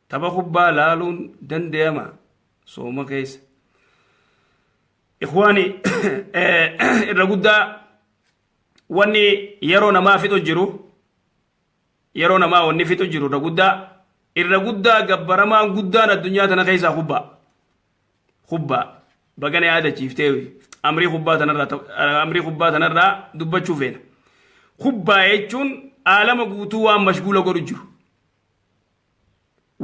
tapha kubbaa laaluun dandeema sooma keessa ikhwaani irra guddaa wanni yeroo namaa fixu jiru yeroo namaa wanni fixu jiru irra guddaa gabbaramaan guddaan addunyaa tana keessaa kubbaa bagana yaada chiiftee amrii kubbaa tanarraa dubbachuu feena kubbaa jechuun aalama guutuu waan mashguula godhu jiru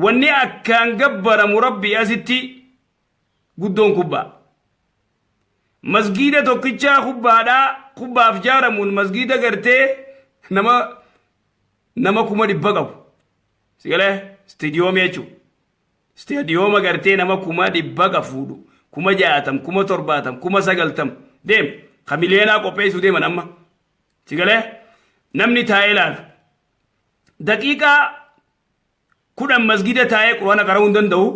wanni akkaan gabbaramu rabbi asitti guddoon kubbaa masgiida tokkichaa kubbaaf jaaramuun masgiida gartee nama kuma dhibba qabu sigalee stadiyoomii jechuun stadiyooma gartee nama kuma dhibba qafuudhu kuma 60 kuma 70 kuma 90 deem kamileenaa qopheessuu deeman amma sigalee namni taa'ee ilaalu daqiiqaa 10 masgiida taa'ee quraana qara'uu hin danda'u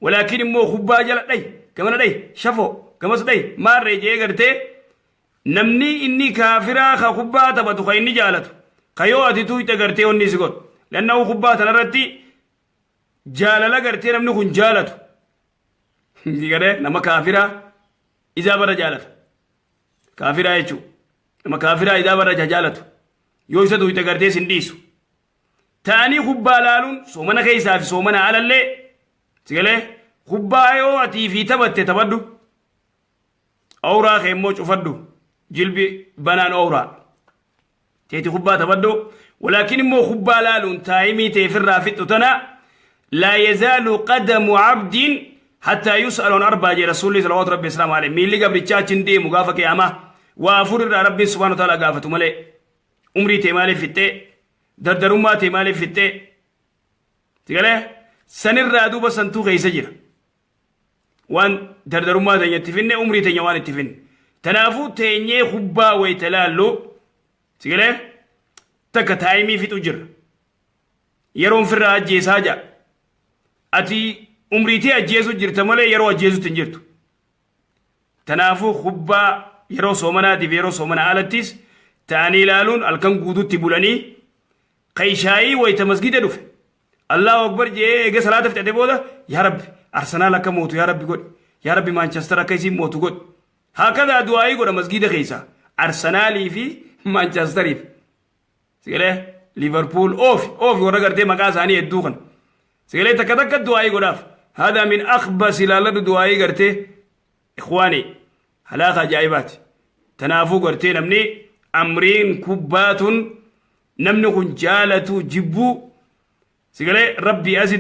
walaakin immoo kubbaa jala dhayi gamana dhayi shafoo gamas dhayi maarree jee gartee namni inni kaafiraa ka kubbaa taphatu ka inni jaalatu ka yoo ati tuuta gartee onni si godhu lannahu kubbaa tanarratti jaalala gartee namni kun jaalatu digare nama kafiraa izaa bara jaalatu kafiraa jechuun nama kafiraa izaa bara jaalatu yoo isa tuuta gartee sin dhiisu ta'anii kubbaa laaluun soomana keessaa fi soomana alallee sigale kubbaa yoo ati fi taphatte taphadhu awraa keemmoo cufadhu jilbi banaan awraa teeti kubbaa taphadhu ولكن مو خبالا لون تايمي تفرا في التنا لا يزال قدم عبد حتى يسأل عن أربعة رسول الله صلى الله عليه وسلم عليه ميلي قبل تشاتين دي مغافة ياما وافور ربي سبحانه وتعالى غافة مالي عمري تمالي فيتي دردرما تمالي فيتي تقاله سنر رادو بسنتو غيسجر وان دردرما تنيتفن عمري تنيوان تفن تنافو تنيه خبا ويتلالو تقاله takka taayimii fixu jira yeroon firraa ajjeesaa jira ati umriitii ajjeesu jirta malee yeroo ajjeesutti hin jirtu tanaafuu kubbaa yeroo soomanaatiif yeroo soomana alattis ta'anii ilaaluun halkan guututti bulanii qayshaayii wayita masgida dhufe allahu akbar jee eega salaata fixate booda yaa rabbi arsenaal akka mootu yaa rabbi godhi yaa rabbi maanchestar akka isiin mootu godhi haakadaa du'aayii godha masgida keessaa arsenaalii fi maanchestariif سيله ليفربول اوف ورا غرتي مقا ثاني ادوخن سيله تكتك دعائي غداف هذا من اخبث لا دعائي غرتي اخواني حلاقه جايبات تنافو غرتي نمني امرين كبات نمنكن جالتو جبو سيله ربي